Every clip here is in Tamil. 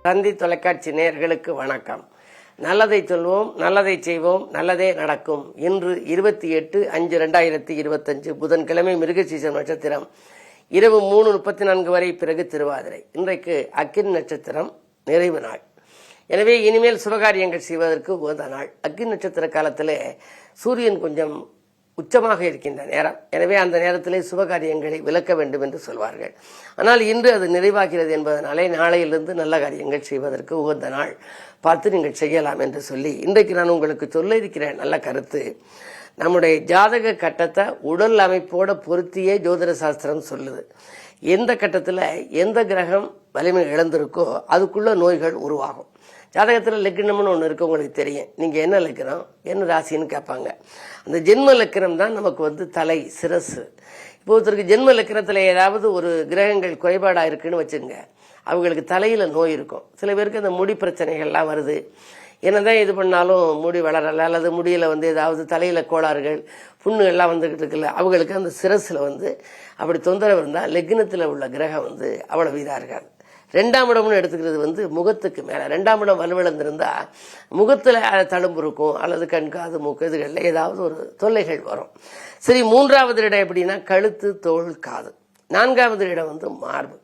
தந்தி தொலைக்காட்சி நேயர்களுக்கு வணக்கம். நல்லதை சொல்வோம், நல்லதை செய்வோம், நல்லதே நடக்கும். இன்று 28/5/2025 புதன்கிழமை மிருகசீரிஷம் நட்சத்திரம் இரவு 3:34 வரை, பிறகு திருவாதிரை. இன்றைக்கு அக்கினி நட்சத்திரம் நிறைவு நாள். எனவே இனிமேல் சுபகாரியங்கள் செய்வதற்கு உகந்த நாள். அக்கினி நட்சத்திர காலத்தில் சூரியன் கொஞ்சம் உச்சமாக இருக்கின்ற நேரம். எனவே அந்த நேரத்திலே சுபகாரியங்களை விலக்க வேண்டும் என்று சொல்வார்கள். ஆனால் இன்று அது நிறைவாகிறது என்பதனாலே நாளையிலிருந்து நல்ல காரியங்கள் செய்வதற்கு உகந்த நாள் பார்த்து நீங்கள் செய்யலாம் என்று சொல்லி இன்றைக்கு நான் உங்களுக்கு சொல்ல இருக்கிற நல்ல கருத்து, நம்முடைய ஜாதக கட்டத்தை உடல் அமைப்போட பொருத்தியே ஜோதிட சாஸ்திரம் சொல்லுது. எந்த கட்டத்தில் எந்த கிரகம் வலிமை இழந்திருக்கோ அதுக்குள்ள நோய்கள் உருவாகும். ஜாதகத்தில் லக்கினம்னு ஒன்று இருக்கு, உங்களுக்கு தெரியும். நீங்கள் என்ன லக்கினம், என்ன ராசின்னு கேட்பாங்க. அந்த ஜென்ம லக்கினம் தான் நமக்கு தலை, சிரசு. இப்போ ஒருத்தருக்கு ஜென்ம லக்கினத்தில் ஏதாவது ஒரு கிரகங்கள் குறைபாடாக இருக்குன்னு வச்சுங்க, அவங்களுக்கு தலையில் நோய் இருக்கும். சில பேருக்கு அந்த முடி பிரச்சனைகள்லாம் வருது. என்னதான் இது பண்ணாலும் முடி வளரலை, அல்லது முடியில் ஏதாவது தலையில் கோளாறுகள், புண்ணுகள்லாம் வந்துக்கிட்டு இருக்குல்ல, அவங்களுக்கு அந்த சிரஸில் அப்படி தொந்தரவு இருந்தால் லக்னத்தில் உள்ள கிரகம் அவ்வளவு இதாக இருக்காது. 2ஆம் இடம்னு எடுத்துக்கிறது முகத்துக்கு மேலே. 2ஆம் இடம் வலுவிழந்திருந்தா முகத்தில் தழும்பு இருக்கும், அல்லது கண், காது, மூக்கு இதுகளில் ஏதாவது ஒரு தொல்லைகள் வரும். சரி, 3ஆவது இடம் எப்படின்னா கழுத்து, தோல், காது. 4ஆவது இடம் மார்பு.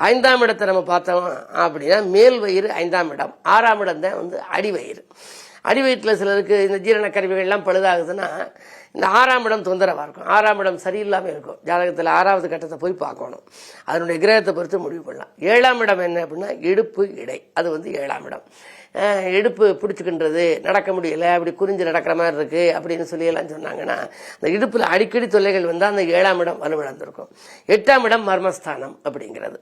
5ஆம் இடத்தை நம்ம பார்த்தோம் அப்படின்னா மேல் வயிறு 5ஆம் இடம். 6ஆம் இடம் தான் அடிவயிறு. அடிவயிற்றில் சிலருக்கு இந்த ஜீரண கருவிகள்லாம் பழுதாகுதுன்னா இந்த 6ஆம் இடம் தொந்தரவாக இருக்கும். 6ஆம் இடம் சரியில்லாமல் இருக்கும். ஜாதகத்தில் 6ஆவது கட்டத்தை போய் பார்க்கணும். அதனுடைய கிரகத்தை பொறுத்து முடிவு பண்ணலாம். 7ஆம் இடம் என்ன அப்படின்னா இடுப்பு, இடை. அது 7ஆம் இடம். இடுப்பு பிடிச்சிக்கின்றது, நடக்க முடியல, அப்படி குறிஞ்சு நடக்கிற மாதிரி இருக்கு அப்படின்னு சொல்லி எல்லாம் சொன்னாங்கன்னா அந்த இடுப்பில் அடிக்கடி தொல்லைகள் வந்தால் அந்த 7ஆம் இடம் வலுவிழந்திருக்கும். 8ஆம் இடம் மர்மஸ்தானம் அப்படிங்கிறது.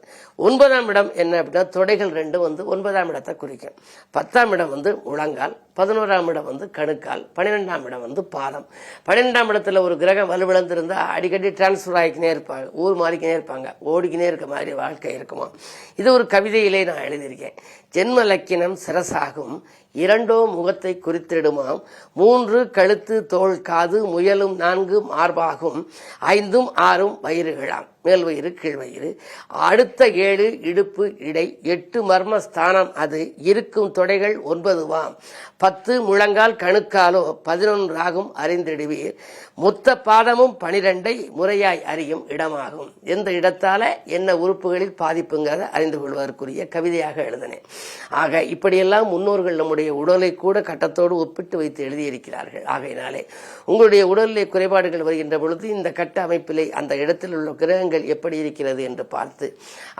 9ஆம் இடம் என்ன அப்படின்னா தொடைகள் 2 9ஆம் இடத்தை குறிக்கும். 10ஆம் இடம் முழங்கால். 11ஆம் இடம் கணுக்கால். 12ஆம் இடம் பாதம். 12ஆம் இடத்துல ஒரு கிரகம் வலுவிழந்திருந்தா அடிக்கடி டிரான்ஸ்பர் ஆகிக்கினே இருப்பாங்க, ஊர் மாறிக்கினே இருப்பாங்க, ஓடிக்கினே இருக்க மாதிரி வாழ்க்கை இருக்குமா. இது ஒரு கவிதையிலே நான் எழுதியிருக்கேன். ஜென்ம லக்கினம் சிரசாகும், 2 முகத்தை குறித்திடுமாம், 3 கழுத்து, தோள், காது, முயலும் 4 மார்பாகும், 5 6 வயிறுகளாம், மேல் வயிறு, கீழ் வயிறு. அடுத்த 7 இடுப்பு, இடை. 8 மர்மஸ்தானம், அது இருக்கும் தொடைகள் 9வாம். 10 முழங்கால், கணுக்காலோ 11 ஆகும், அறிந்திடுவீர். மொத்த பாதமும் 12 முறையாய் அறியும் இடமாகும். எந்த இடத்தால என்ன உறுப்புகளில் பாதிப்புங்கிறத அறிந்து கொள்வதற்குரிய கவிதையாக எழுதினேன். ஆக இப்படியெல்லாம் முன்னோர்கள் நம்முடைய உடலை கூட கட்டத்தோடு ஒப்பிட்டு வைத்து எழுதியிருக்கிறார்கள். ஆகையினாலே உங்களுடைய உடலிலே குறைபாடுகள் வருகின்ற பொழுது இந்த கட்ட அமைப்பிலே அந்த இடத்தில் உள்ள கிரகங்கள் எப்படி இருக்கிறது என்று பார்த்து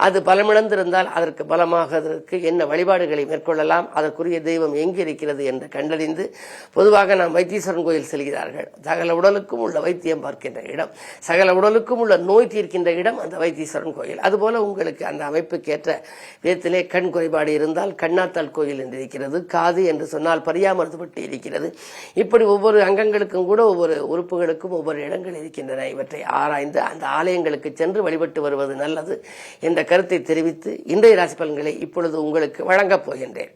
அது பலமிழந்திருந்தால் அதற்கு பலமாகதற்கு என்ன வழிபாடுகளை மேற்கொள்ளலாம், அதற்குரிய தெய்வம் எங்கே இருக்கிறது என்று கண்டறிந்து, பொதுவாக நாம் வைத்தீஸ்வரன் கோயில் செல்கிறார்கள். சகல உடலுக்கும் உள்ள வைத்தியம் பார்க்கின்ற இடம், சகல உடலுக்கும் உள்ள நோய் தீர்க்கின்ற இடம் அந்த வைத்தீஸ்வரன் கோயில். அதுபோல உங்களுக்கு அந்த அமைப்புக்கேற்ற விதத்திலே கண் குறைபாடு இருந்தால் கண்ணாத்தாள் கோயில் என்று இருக்கிறது. காது என்று சொன்னால் பரியாமருத்துப்பட்டு இருக்கிறது. இப்படி ஒவ்வொரு அங்கங்களுக்கும் கூட ஒவ்வொரு உறுப்புகளுக்கும் ஒவ்வொரு இடங்கள் இருக்கின்றன. இவற்றை ஆராய்ந்து அந்த ஆலயங்களுக்கு சென்று வழிபட்டு வருவது நல்லது என்ற கருத்தை தெரிவித்து இன்றைய ராசி பலன்களை இப்பொழுது உங்களுக்கு வழங்கப் போகின்றேன்.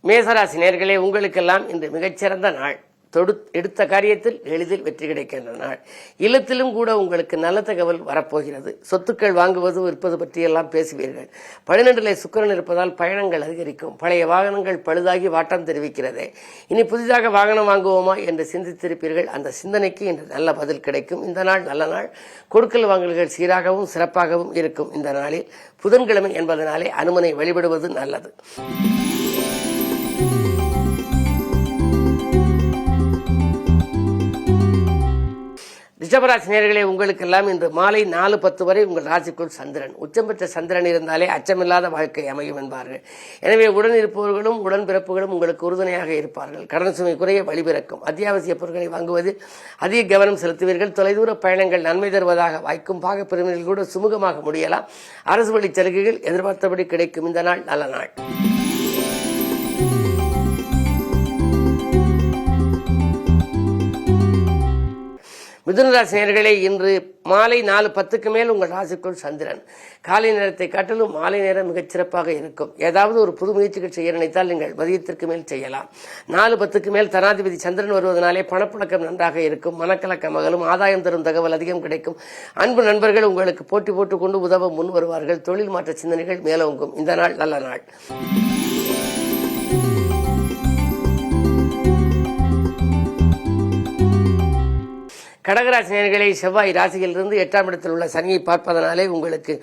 மேசராசி நேயர்களே, உங்களுக்கெல்லாம் இன்று மிகச்சிறந்த நாள். எடுத்த காரியத்தில் எளிதில் வெற்றி கிடைக்கின்ற நாள். இல்லத்திலும் கூட உங்களுக்கு நல்ல தகவல் வரப்போகிறது. சொத்துக்கள் வாங்குவது, விற்பது பற்றியெல்லாம் பேசுவீர்கள். 12லே சுக்கிரன் இருப்பதால் பயணங்கள் அதிகரிக்கும். பழைய வாகனங்கள் பழுதாகி வாட்டம் தெரிவிக்கிறதே. இனி புதிதாக வாகனம் வாங்குவோமா என்று சிந்தித்திருப்பீர்கள். அந்த சிந்தனைக்கு இன்று நல்ல பதில் கிடைக்கும். இந்த நாள் நல்ல நாள். கொடுக்கல் வாங்கல்கள் சீராகவும் சிறப்பாகவும் இருக்கும். இந்த நாளில் புதன்கிழமை என்பதனாலே அனுமனை வழிபடுவது நல்லது. ரிஷபராசி நேயர்களே, உங்களுக்கெல்லாம் இன்று மாலை 4:10 வரை உங்கள் ராசிக்குள் சந்திரன். உச்சம் பெற்ற சந்திரன் இருந்தாலே அச்சமில்லாத வாழ்க்கை அமையும் என்பார்கள். எனவே உடன் இருப்பவர்களும் உடன் பிறப்புகளும் உங்களுக்கு உறுதுணையாக இருப்பார்கள். கடன் சுமை குறைய வழிபிறக்கும். அத்தியாவசிய பொருட்களை வாங்குவதில் அதிக கவனம் செலுத்துவீர்கள். தொலைதூர பயணங்கள் நன்மை தருவதாக வாய்க்கும். பாக பிரிவினர்கள் கூட சுமூகமாக முடியலாம். அரசு வழி சலுகைகள் எதிர்பார்த்தபடி கிடைக்கும். இந்த நாள் நல்ல நாள். மிதுன ராசி நேயர்களே, இன்று மாலை 4:10க்கு மேல் உங்கள் ராசிக்குள் சந்திரன். காலை நேரத்தை காட்டிலும் மாலை நேரம் மிகச் சிறப்பாக இருக்கும். ஏதாவது ஒரு புது முயற்சிகள் செய்ய நினைத்தால் நீங்கள் மதியத்திற்கு மேல் செய்யலாம். 4:10க்கு மேல் தனாதிபதி சந்திரன் வருவதனாலே பணப்புழக்கம் நன்றாக இருக்கும். மனக்கலக்கம் அகலும். ஆதாயம் தரும் தகவல் அதிகம் கிடைக்கும். அன்பு நண்பர்கள் உங்களுக்கு போட்டி போட்டுக் கொண்டு உதவ முன் வருவார்கள். தொழில் மாற்ற சிந்தனைகள் மேலோங்கும். இந்த நாள் நல்ல நாள். கடகராசி நேயர்களே, செவ்வாய் ராசியிலிருந்து 8ஆம் இடத்தில் உள்ள சனியை பார்ப்பதனாலே உங்களுக்கு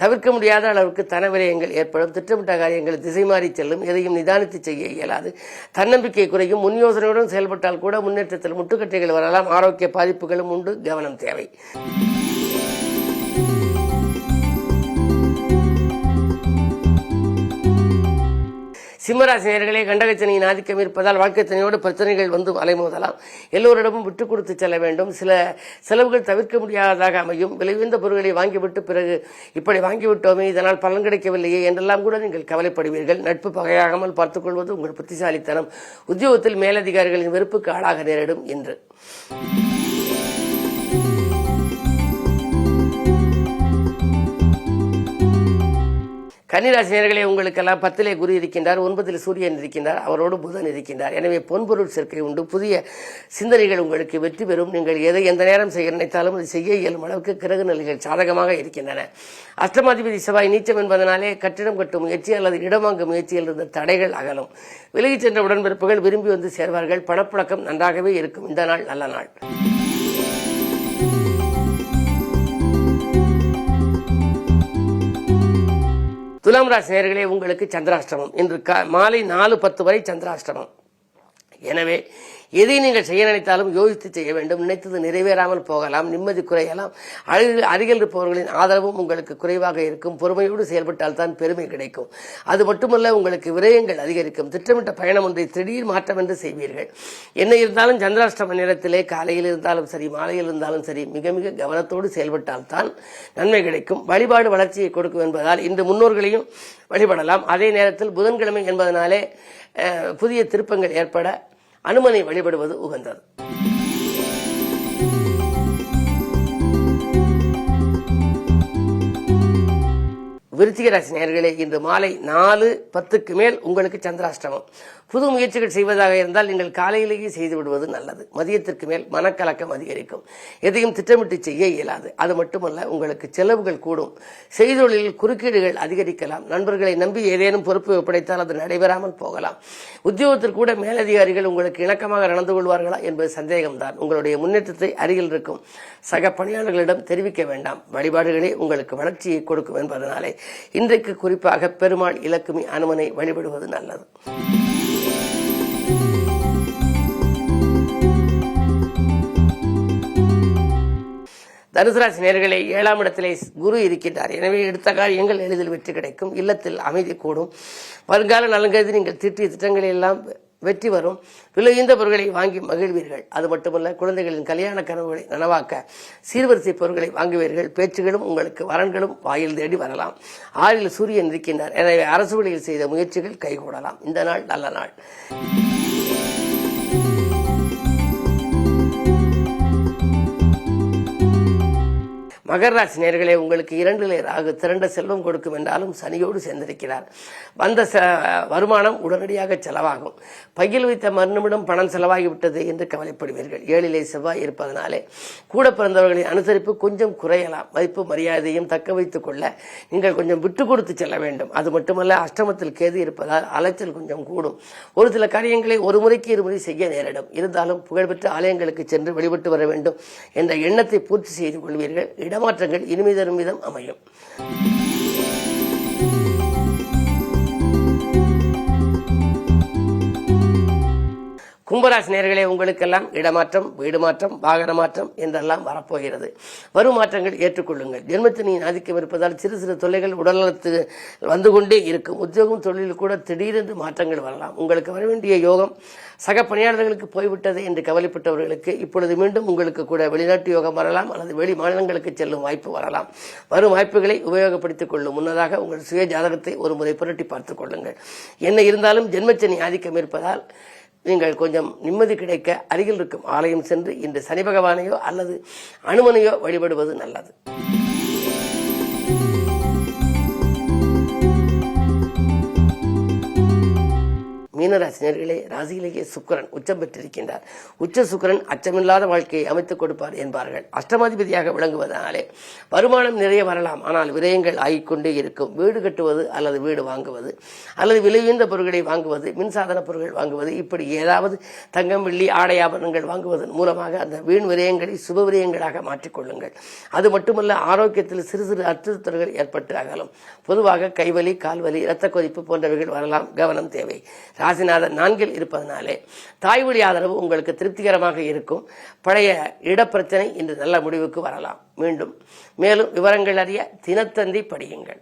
தவிர்க்க முடியாத அளவுக்கு தனவிரயங்கள் ஏற்படும். திட்டமிட்ட காரியங்கள் திசை மாறி செல்லும். எதையும் நிதானித்து செய்ய இயலாது. தன்னம்பிக்கை குறையும். முன் யோசனையுடன் செயல்பட்டால் கூட முன்னேற்றத்தில் முட்டுக்கட்டைகள் வரலாம். ஆரோக்கிய பாதிப்புகளும் உண்டு. கவனம் தேவை. சிம்மராசி நேயர்களே, கண்டகச்சனியின் ஆதிக்கம் இருப்பதால் வாழ்க்கை துணையோடு பிரச்சனைகள் வந்து அலைமோதலாம். எல்லோரிடமும் விட்டுக் கொடுத்து செல்ல வேண்டும். சில செலவுகள் தவிர்க்க முடியாததாக அமையும். விலையுயர்ந்த பொருட்களை வாங்கிவிட்டு பிறகு இப்படி வாங்கிவிட்டோமே, இதனால் பலன் கிடைக்கவில்லையே என்றெல்லாம் கூட நீங்கள் கவலைப்படுவீர்கள். நட்பு பகையாகாமல் பார்த்துக் கொள்வது உங்கள் புத்திசாலித்தனம். உத்தியோகத்தில் மேலதிகாரிகளின் வெறுப்புக்கு ஆளாக நேரிடும் என்று. கன்னிராசி நேயர்களே, உங்களுக்கெல்லாம் 10லே குரு இருக்கின்றார். 9ல் சூரியன் இருக்கின்றார். அவரோடு புதன் இருக்கின்றார். எனவே பொன்பொருள் சேர்க்கை உண்டு. புதிய சிந்தனைகள் உங்களுக்கு வெற்றி பெறும். நீங்கள் எதை எந்த நேரம் செய்ய நினைத்தாலும் அது செய்ய இயலும் அளவுக்கு கிரக நிலைகள் சாதகமாக இருக்கின்றன. அஷ்டமாதிபதி செவ்வாய் நீச்சம் என்பதனாலே கட்டிடம் கட்டும் முயற்சி அல்லது இடம் வாங்கும் முயற்சியில் இருந்த தடைகள் அகலும். விலகிச் சென்ற உடன்பிறப்புகள் விரும்பி வந்து சேர்வார்கள். பணப்புழக்கம் நன்றாகவே இருக்கும். இந்த நாள் நல்ல நாள். துலாம் ராசி நேயர்களே, உங்களுக்கு சந்திராஷ்டமம். இன்று மாலை 4:10 வரை சந்திராஷ்டமம். எனவே எதை நீங்கள் செய்ய நினைத்தாலும் யோசித்து செய்ய வேண்டும். நினைத்தது நிறைவேறாமல் போகலாம். நிம்மதி குறையலாம். அருகில் இருப்பவர்களின் ஆதரவும் உங்களுக்கு குறைவாக இருக்கும். பொறுமையோடு செயல்பட்டால் தான் பெருமை கிடைக்கும். அது மட்டுமல்ல, உங்களுக்கு விரயங்கள் அதிகரிக்கும். திட்டமிட்ட பயணம் ஒன்றை திடீர் மாற்றம் என்று செய்வீர்கள். என்ன இருந்தாலும் சந்திராஷ்டம நேரத்திலே காலையில் இருந்தாலும் சரி, மாலையில் இருந்தாலும் சரி, மிக மிக கவனத்தோடு செயல்பட்டால் தான் நன்மை கிடைக்கும். வழிபாடு வளர்ச்சியை கொடுக்கும் என்பதால் இன்று முன்னோர்களையும் வழிபடலாம். அதே நேரத்தில் புதன்கிழமை என்பதனாலே புதிய திருப்பங்கள் ஏற்பட அனுமனை வழிபடுவது உகந்தது. விருச்சிக ராசி நேயர்களே, இன்று மாலை 4:10க்கு மேல் உங்களுக்கு சந்திராஷ்டமம். புது முயற்சிகள் செய்வதாக இருந்தால் நீங்கள் காலையிலேயே செய்து விடுவது நல்லது. மதியத்திற்கு மேல் மனக்கலக்கம் அதிகரிக்கும். எதையும் திட்டமிட்டு செய்ய இயலாது. அது மட்டுமல்ல, உங்களுக்கு செலவுகள் கூடும். செய்தொழிலில் குறுக்கீடுகள் அதிகரிக்கலாம். நண்பர்களை நம்பி ஏதேனும் பொறுப்பு ஒப்படைத்தால் அது நடைபெறாமல் போகலாம். உத்தியோகத்தில் கூட மேலதிகாரிகள் உங்களுக்கு இணக்கமாக நடந்து கொள்வார்களா என்பது சந்தேகம்தான். உங்களுடைய முன்னேற்றத்தை அருகில் இருக்கும் சக பணியாளர்களிடம் தெரிவிக்க வேண்டாம். வழிபாடுகளே உங்களுக்கு வளர்ச்சியை கொடுக்கும் என்பதனாலே இன்றைக்கு குறிப்பாக பெருமாள், இலக்குமி, அனுமனை வழிபடுவது நல்லது. தனுசு ராசி நேயர்களே, 7ஆம் இடத்திலே குரு இருக்கின்றார். எனவே எடுத்த காரியங்கள் எளிதில் வெற்றி கிடைக்கும். இல்லத்தில் அமைதி கூடும். வருங்கால நலன்கருதி நீங்கள் தீட்டிய திட்டங்களில் எல்லாம் வெற்றி வரும். விலையுயர்ந்த பொருட்களை வாங்கி மகிழ்வீர்கள். அது மட்டுமல்ல, குழந்தைகளின் கல்யாண கனவுகளை நனவாக்க சீர்வரிசை பொருட்களை வாங்குவீர்கள். பேச்சுகளும் உங்களுக்கு வரன்களும் வாயில் தேடி வரலாம். 6ல் சூரியன் இருக்கின்றார். எனவே அரசு வழியில் செய்த முயற்சிகள் கைகூடலாம். இந்த நாள் நல்ல நாள். மகர ராசி நேயர்களே, உங்களுக்கு 2லே ராகு திரண்ட செல்வம் கொடுக்கும் என்றாலும் சனியோடு சேர்ந்திருக்கிறார். வந்த வருமானம் உடனடியாக செலவாகும். பையில் வைத்த மறுநிமிடம் பணம் செலவாகிவிட்டது என்று கவலைப்படுவீர்கள். 7லே செவ்வாய் இருப்பதனாலே கூட பிறந்தவர்களின் அனுசரிப்பு கொஞ்சம் குறையலாம். மதிப்பு மரியாதையும் தக்க வைத்துக் கொள்ள நீங்கள் கொஞ்சம் விட்டு கொடுத்து செல்ல வேண்டும். அது மட்டுமல்ல, அஷ்டமத்தில் கேது இருப்பதால் அலைச்சல் கொஞ்சம் கூடும். ஒரு சில காரியங்களை ஒரு முறைக்கு இருமுறை செய்ய நேரிடும். இருந்தாலும் புகழ்பெற்ற ஆலயங்களுக்கு சென்று வழிபட்டு வர வேண்டும் என்ற எண்ணத்தை பூர்த்தி செய்து கொள்வீர்கள். இடமாற்றங்கள் இனிமை தரும் விதம் அமையும். கும்பராசி நேயர்களே, உங்களுக்கெல்லாம் இடமாற்றம், வீடு மாற்றம், வாகன மாற்றம் என்றெல்லாம் வரப்போகிறது. வரும் மாற்றங்கள் ஏற்றுக்கொள்ளுங்கள். ஜென்மத்தினின் ஆதிக்கம் இருப்பதால் சிறு சிறு தொல்லைகள் உடல்நலத்துக்கு வந்து கொண்டே இருக்கும். உத்தியோகம், தொழிலில் கூட திடீரென்று மாற்றங்கள் வரலாம். உங்களுக்கு வர வேண்டிய யோகம் சக பணியாளர்களுக்கு போய்விட்டது என்று கவலைப்பட்டவர்களுக்கு இப்பொழுது மீண்டும் உங்களுக்கு கூட வெளிநாட்டு யோகம் வரலாம் அல்லது வெளி மாநிலங்களுக்கு செல்லும் வாய்ப்பு வரலாம். வரும் வாய்ப்புகளை உபயோகப்படுத்திக் கொள்ளும் முன்னதாக உங்கள் சுய ஜாதகத்தை ஒரு முறை புரட்டி பார்த்துக் கொள்ளுங்கள். என்ன இருந்தாலும் ஜென்மச்சனி ஆதிக்கம் இருப்பதால் நீங்கள் கொஞ்சம் நிம்மதி கிடைக்க அருகில் இருக்கும் ஆலயம் சென்று இன்று சனி பகவானையோ அல்லது அனுமனையோ வழிபடுவது நல்லது. மீனராசினியர்களே, ராசியிலேயே சுக்கிரன் உச்சம் பெற்றிருக்கின்றார். உச்ச சுக்கிரன் அச்சமில்லாத வாழ்க்கையை அமைத்துக் கொடுப்பார் என்பார்கள். அஷ்டமாதிபதியாக விளங்குவதனாலே வருமானம் நிறைய வரலாம், ஆனால் விரயங்கள் ஆகிக்கொண்டே இருக்கும். வீடு கட்டுவது அல்லது வீடு வாங்குவது அல்லது விலையுயர்ந்த பொருட்களை வாங்குவது, மின்சாதன பொருட்கள் வாங்குவது, இப்படி ஏதாவது தங்கம் வெள்ளி ஆடை ஆபரணங்கள் வாங்குவதன் மூலமாக அந்த வீண் விரயங்களை சுப விரயங்களாக மாற்றிக்கொள்ளுங்கள். அது மட்டுமல்ல, ஆரோக்கியத்தில் சிறு சிறு அச்சுறுத்தல்கள் ஏற்பட்டு அகலும். பொதுவாக கைவலி, கால்வலி, இரத்த கொதிப்பு போன்றவைகள் வரலாம். கவனம் தேவை. ராசிநாதன் 4 இருப்பதனாலே தாய் வழி ஆதரவு உங்களுக்கு திருப்திகரமாக இருக்கும். பழைய இடப்பிரச்சனை இன்று நல்ல முடிவுக்கு வரலாம். மேலும் விவரங்கள் அறிய தினத்தந்தி படியுங்கள்.